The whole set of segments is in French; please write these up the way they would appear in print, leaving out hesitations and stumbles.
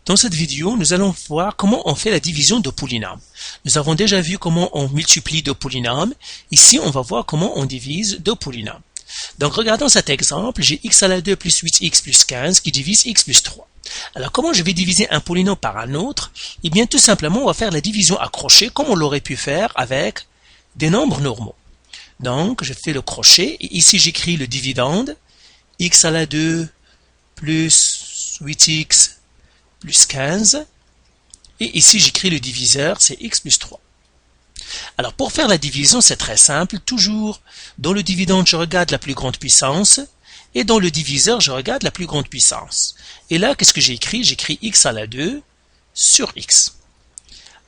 Dans cette vidéo, nous allons voir comment on fait la division de polynômes. Nous avons déjà vu comment on multiplie deux polynômes. Ici, on va voir comment on divise deux polynômes. Donc, regardons cet exemple. J'ai x à la 2 plus 8x plus 15 qui divise x plus 3. Alors, comment je vais diviser un polynôme par un autre? Eh bien, tout simplement, on va faire la division à crochet comme on l'aurait pu faire avec des nombres normaux. Donc, je fais le crochet et ici, j'écris le dividende. X à la 2 plus 8x plus 15. Et ici, j'écris le diviseur, c'est x plus 3. Alors, pour faire la division, c'est très simple. Toujours, dans le dividende, je regarde la plus grande puissance. Et dans le diviseur, je regarde la plus grande puissance. Et là, qu'est-ce que j'ai écrit? J'écris x à la 2 sur x.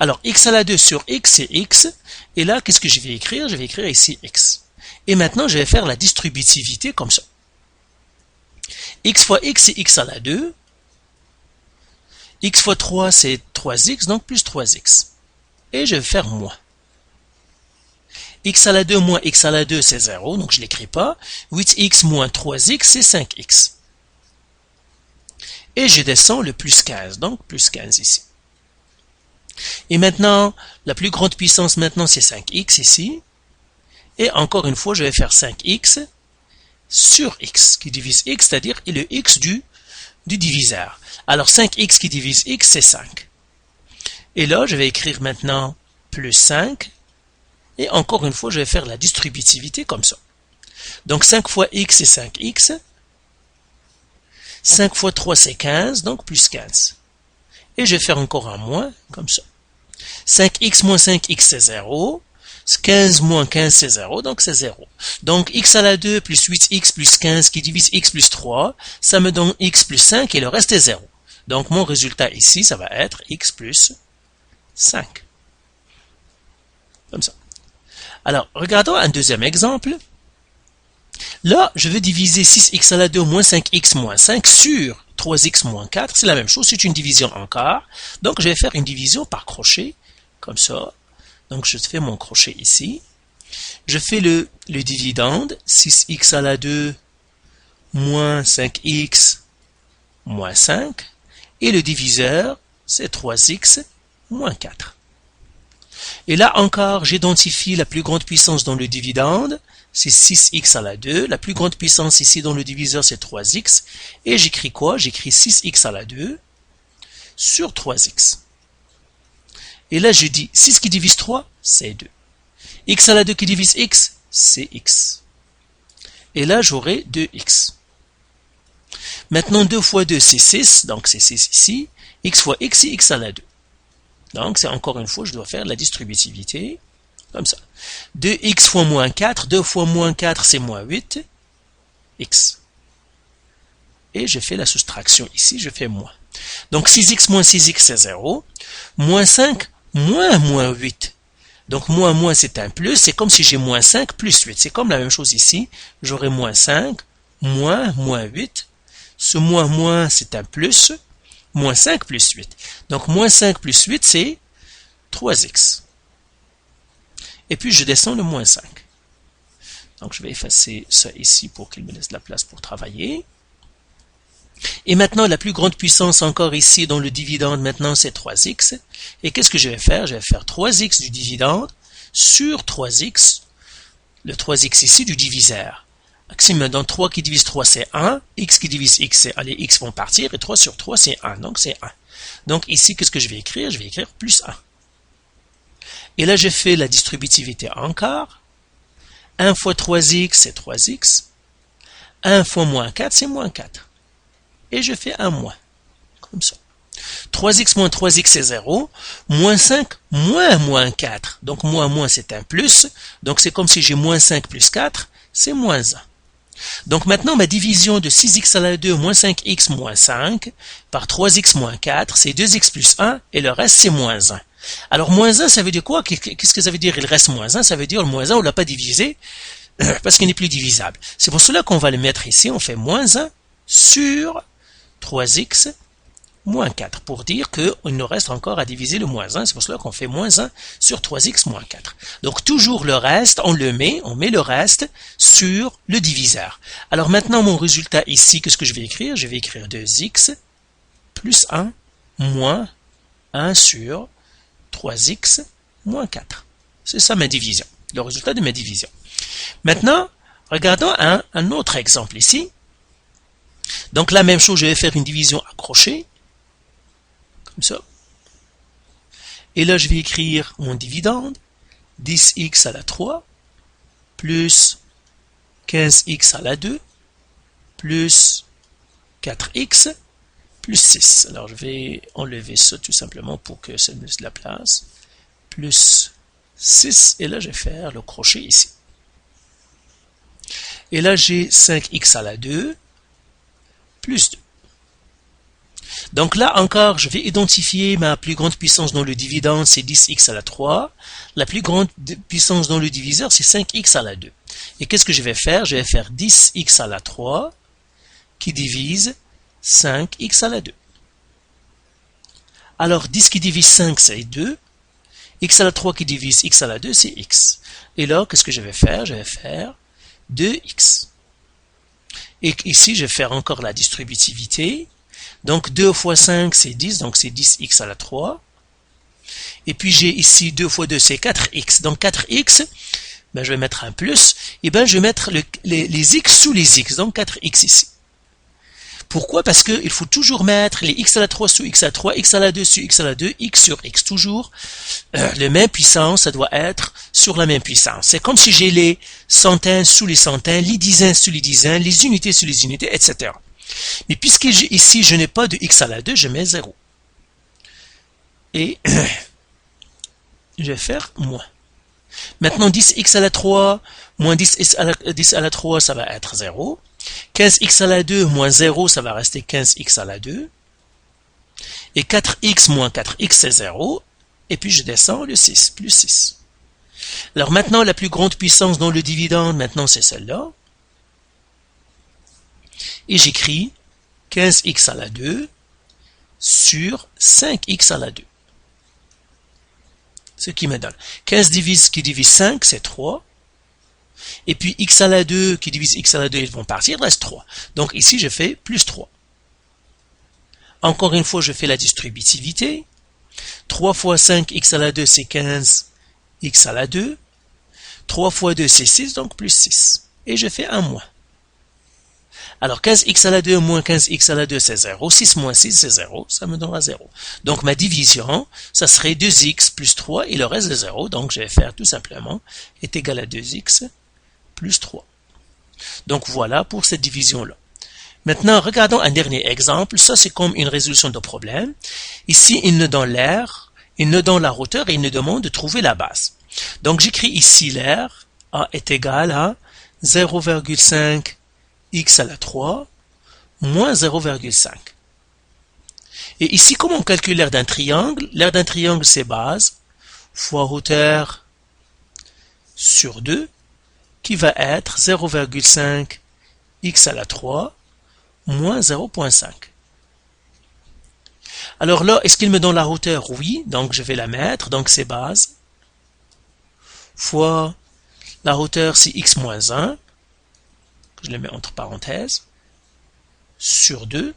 Alors, x à la 2 sur x, c'est x. Et là, qu'est-ce que je vais écrire? Je vais écrire ici x. Et maintenant, je vais faire la distributivité comme ça. X fois x, c'est x à la 2. X fois 3, c'est 3x, donc plus 3x. Et je vais faire moins. X à la 2 moins x à la 2, c'est 0, donc je ne l'écris pas. 8x moins 3x, c'est 5x. Et je descends le plus 15, donc plus 15 ici. Et maintenant, la plus grande puissance maintenant, c'est 5x ici. Et encore une fois, je vais faire 5x sur x, qui divise x, c'est-à-dire le x du diviseur. Alors 5x qui divise x, c'est 5. Et là, je vais écrire maintenant plus 5. Et encore une fois, je vais faire la distributivité comme ça. Donc 5 fois x, c'est 5x. 5 fois 3, c'est 15, donc plus 15. Et je vais faire encore un moins, comme ça. 5x moins 5x, c'est 0. 15 moins 15, c'est 0, donc c'est 0. Donc x à la 2 plus 8x plus 15 qui divise x plus 3, ça me donne x plus 5 et le reste est 0. Donc mon résultat ici, ça va être x plus 5. Comme ça. Alors, regardons un deuxième exemple. Là, je veux diviser 6x à la 2 moins 5x moins 5 sur 3x moins 4. C'est la même chose, c'est une division en quart. Donc, je vais faire une division par crochet, comme ça. Donc, je fais mon crochet ici. Je fais le dividende, 6x à la 2 moins 5x moins 5. Et le diviseur, c'est 3x moins 4. Et là encore, j'identifie la plus grande puissance dans le dividende, c'est 6x à la 2. La plus grande puissance ici dans le diviseur, c'est 3x. Et j'écris quoi? J'écris 6x à la 2 sur 3x. Et là, je dis 6 qui divise 3, c'est 2. X à la 2 qui divise x, c'est x. Et là, j'aurai 2x. Maintenant, 2 fois 2, c'est 6, donc c'est 6 ici. X fois x, c'est x à la 2. Donc, c'est encore une fois, je dois faire la distributivité, comme ça. 2x fois moins 4, 2 fois moins 4, c'est moins 8, x. Et je fais la soustraction ici, je fais moins. Donc, 6x moins 6x, c'est 0. Moins 5, moins 8. Donc, moins, c'est un plus. C'est comme si j'ai moins 5 plus 8. C'est comme la même chose ici. J'aurai moins 5, moins 8. Ce moins, c'est un plus. Moins 5 plus 8. Donc, moins 5 plus 8, c'est 3x. Et puis, je descends le moins 5. Donc, je vais effacer ça ici pour qu'il me laisse la place pour travailler. Et maintenant, la plus grande puissance encore ici dans le dividende, maintenant, c'est 3x. Et qu'est-ce que je vais faire? Je vais faire 3x du dividende sur 3x, le 3x ici du diviseur. Si me donne 3 qui divise 3, c'est 1. X qui divise x, c'est, allez, x vont partir. Et 3 sur 3, c'est 1. Donc, c'est 1. Donc, ici, qu'est-ce que je vais écrire? Je vais écrire plus 1. Et là, je fais la distributivité en quart. 1 fois 3x, c'est 3x. 1 fois moins 4, c'est moins 4. Et je fais un moins. Comme ça. 3x moins 3x, c'est 0. Moins 5, moins 4. Donc, moins, c'est un plus. Donc, c'est comme si j'ai moins 5 plus 4, c'est moins 1. Donc maintenant, ma division de 6x à la 2 moins 5x moins 5 par 3x moins 4, c'est 2x plus 1 et le reste, c'est moins 1. Alors, moins 1, ça veut dire quoi? Qu'est-ce que ça veut dire? Il reste moins 1, ça veut dire le moins 1, on ne l'a pas divisé parce qu'il n'est plus divisable. C'est pour cela qu'on va le mettre ici. On fait moins 1 sur 3x moins 4 pour dire qu'il nous reste encore à diviser le moins 1. C'est pour cela qu'on fait moins 1 sur 3x moins 4. Donc toujours le reste, on met le reste sur le diviseur. Alors maintenant mon résultat ici, qu'est-ce que je vais écrire? Je vais écrire 2x plus 1 moins 1 sur 3x moins 4. C'est ça ma division, le résultat de ma division. Maintenant, regardons un autre exemple ici. Donc la même chose, je vais faire une division accrochée, comme ça. Et là, je vais écrire mon dividende, 10x à la 3, plus 15x à la 2, plus 4x, plus 6. Alors je vais enlever ça tout simplement pour que ça me laisse de la place. Plus 6, et là je vais faire le crochet ici. Et là j'ai 5x à la 2, plus 2. Donc là encore, je vais identifier ma plus grande puissance dans le dividende, c'est 10x à la 3. La plus grande puissance dans le diviseur, c'est 5x à la 2. Et qu'est-ce que je vais faire? Je vais faire 10x à la 3 qui divise 5x à la 2. Alors 10 qui divise 5, c'est 2. X à la 3 qui divise x à la 2, c'est x. Et là, qu'est-ce que je vais faire? Je vais faire 2x. Et ici, je vais faire encore la distributivité. Donc 2 fois 5, c'est 10, donc c'est 10x à la 3. Et puis j'ai ici 2 fois 2, c'est 4x. Donc 4x, ben, je vais mettre un plus. Et ben je vais mettre les x sous les x, donc 4x ici. Pourquoi? Parce qu'il faut toujours mettre les x à la 3 sous x à la 3, x à la 2 sur x à la 2, x sur x. Toujours la même puissance, ça doit être sur la même puissance. C'est comme si j'ai les centaines sous les centaines, les dizaines sous les dizaines, les unités sous les unités, etc. Mais puisque ici je n'ai pas de x à la 2, je mets 0. Et je vais faire moins. Maintenant 10x à la 3 moins 10 à la 3, ça va être 0. 15x à la 2 moins 0, ça va rester 15x à la 2. Et 4x moins 4x, c'est 0. Et puis je descends le 6, plus 6. Alors maintenant, la plus grande puissance dans le dividende, maintenant c'est celle-là. Et j'écris 15x à la 2 sur 5x à la 2. Ce qui me donne 15 qui divise 5, c'est 3. Et puis x à la 2 qui divise x à la 2, ils vont partir, il reste 3. Donc ici, je fais plus 3. Encore une fois, je fais la distributivité. 3 fois 5, x à la 2, c'est 15, x à la 2. 3 fois 2, c'est 6, donc plus 6. Et je fais un moins. Alors 15x à la 2 moins 15x à la 2, c'est 0. 6 moins 6, c'est 0. Ça me donnera 0. Donc ma division, ça serait 2x plus 3 et le reste est 0. Donc je vais faire tout simplement est égal à 2x plus 3. Donc voilà pour cette division-là. Maintenant, regardons un dernier exemple. Ça, c'est comme une résolution de problème. Ici, il nous donne l'air, il nous donne la hauteur et il nous demande de trouver la base. Donc j'écris ici l'air. A est égal à 0,5 x à la 3 moins 0,5. Et ici, comment on calcule l'aire d'un triangle? L'aire d'un triangle, c'est base fois hauteur sur 2, qui va être 0,5 x à la 3 moins 0,5. Alors là, est-ce qu'il me donne la hauteur? Oui, donc je vais la mettre, donc c'est base fois la hauteur, c'est x moins 1, je le mets entre parenthèses, sur 2,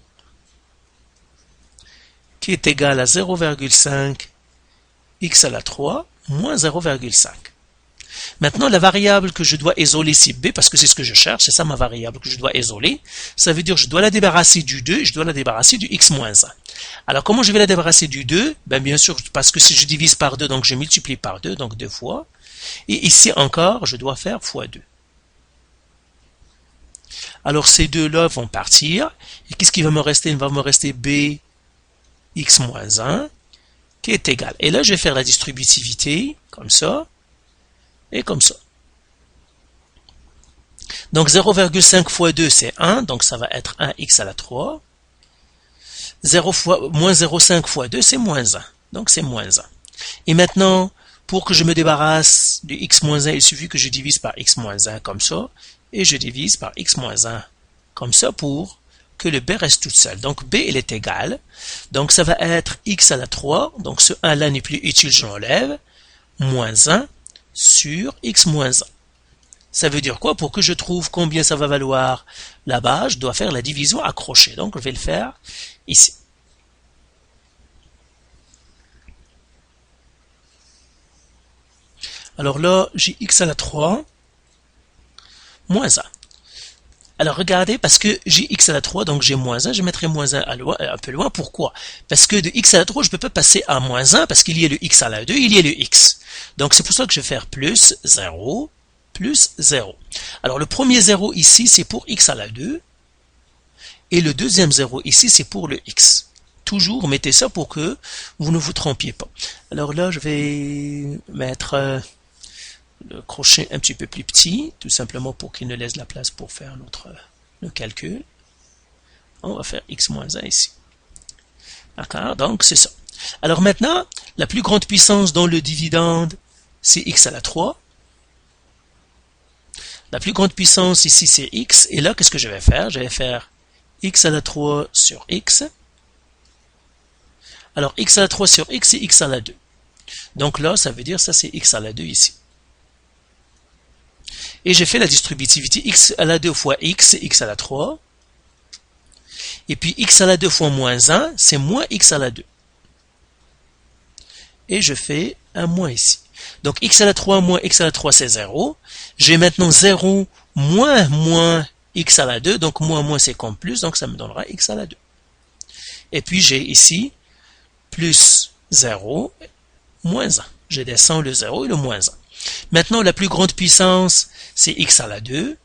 qui est égal à 0,5 x à la 3 moins 0,5. Maintenant, la variable que je dois isoler, c'est b, parce que c'est ce que je cherche, c'est ça ma variable que je dois isoler. Ça veut dire que je dois la débarrasser du 2 et je dois la débarrasser du x moins 1. Alors, comment je vais la débarrasser du 2? Ben, bien sûr, parce que si je divise par 2, donc je multiplie par 2, donc 2 fois. Et ici encore, je dois faire fois 2. Alors, ces deux-là vont partir. Et qu'est-ce qui va me rester? Il va me rester b x moins 1 qui est égal. Et là, je vais faire la distributivité, comme ça, et comme ça. Donc 0,5 fois 2, c'est 1, donc ça va être 1x à la 3. Moins 0,5 fois 2, c'est moins 1, donc c'est moins 1. Et maintenant, pour que je me débarrasse du x moins 1, il suffit que je divise par x moins 1 comme ça, et je divise par x moins 1 comme ça pour que le b reste tout seul. Donc b, il est égal. Donc ça va être x à la 3, donc ce 1 là n'est plus utile, je l'enlève, moins 1 sur x moins 1. Ça veut dire quoi? Pour que je trouve combien ça va valoir là-bas, je dois faire la division accrochée. Donc je vais le faire ici. Alors là, j'ai x à la 3 moins 1. Alors regardez, parce que j'ai x à la 3, donc j'ai moins 1, je mettrai moins 1 un peu loin. Pourquoi? Parce que de x à la 3, je ne peux pas passer à moins 1, parce qu'il y a le x à la 2, il y a le x. Donc c'est pour ça que je vais faire plus 0, plus 0. Alors le premier 0 ici, c'est pour x à la 2, et le deuxième 0 ici, c'est pour le x. Toujours mettez ça pour que vous ne vous trompiez pas. Alors là, je vais mettre le crochet un petit peu plus petit, tout simplement pour qu'il ne laisse la place pour faire le calcul. On va faire x moins 1 ici. D'accord? Donc, c'est ça. Alors maintenant, la plus grande puissance dans le dividende, c'est x à la 3. La plus grande puissance ici, c'est x. Et là, qu'est-ce que je vais faire? Je vais faire x à la 3 sur x. Alors, x à la 3 sur x, c'est x à la 2. Donc là, ça veut dire, ça c'est x à la 2 ici. Et j'ai fait la distributivité x à la 2 fois x, c'est x à la 3. Et puis x à la 2 fois moins 1, c'est moins x à la 2. Et je fais un moins ici. Donc x à la 3 moins x à la 3, c'est 0. J'ai maintenant 0 moins x à la 2. Donc moins c'est comme plus, donc ça me donnera x à la 2. Et puis j'ai ici plus 0, moins 1. Je descends le 0 et le moins 1. Maintenant, la plus grande puissance, c'est x à la 2.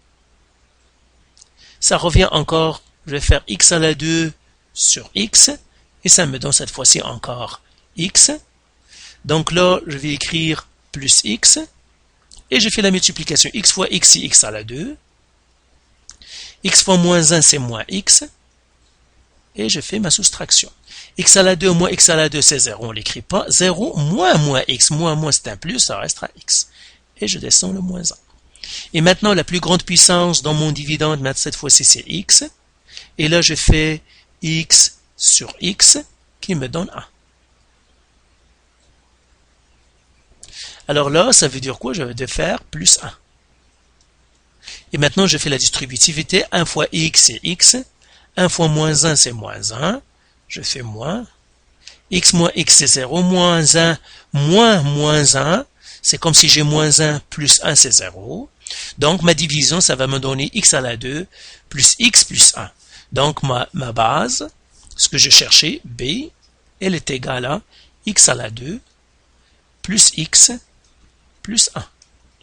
Ça revient encore, je vais faire x à la 2 sur x, et ça me donne cette fois-ci encore x. Donc là, je vais écrire plus x, et je fais la multiplication. X fois x, c'est x à la 2. X fois moins 1, c'est moins x. Et je fais ma soustraction. X à la 2 moins x à la 2, c'est 0, on ne l'écrit pas. 0 moins x, moins c'est un plus, ça restera x. Et je descends le moins 1. Et maintenant, la plus grande puissance dans mon dividende, cette fois-ci, c'est x. Et là, je fais x sur x, qui me donne 1. Alors là, ça veut dire quoi? Je vais faire plus 1. Et maintenant, je fais la distributivité. 1 fois x, c'est x. 1 fois moins 1, c'est moins 1. Je fais moins. X moins x, c'est 0. Moins 1, moins 1. C'est comme si j'ai moins 1 plus 1, c'est 0. Donc, ma division, ça va me donner x à la 2 plus x plus 1. Donc, ma base, ce que je cherchais, b, elle est égale à x à la 2 plus x plus 1.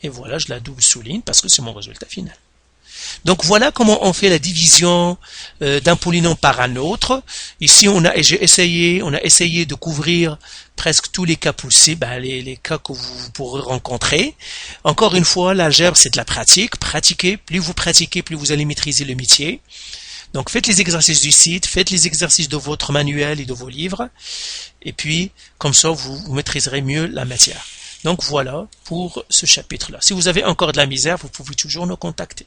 Et voilà, je la double souligne parce que c'est mon résultat final. Donc voilà comment on fait la division d'un polynôme par un autre. Ici, on a essayé de couvrir presque tous les cas possibles, les cas que vous pourrez rencontrer. Encore une fois, l'algèbre, c'est de la pratique. Pratiquez, plus vous allez maîtriser le métier. Donc faites les exercices du site, faites les exercices de votre manuel et de vos livres. Et puis, comme ça, vous maîtriserez mieux la matière. Donc voilà pour ce chapitre-là. Si vous avez encore de la misère, vous pouvez toujours nous contacter.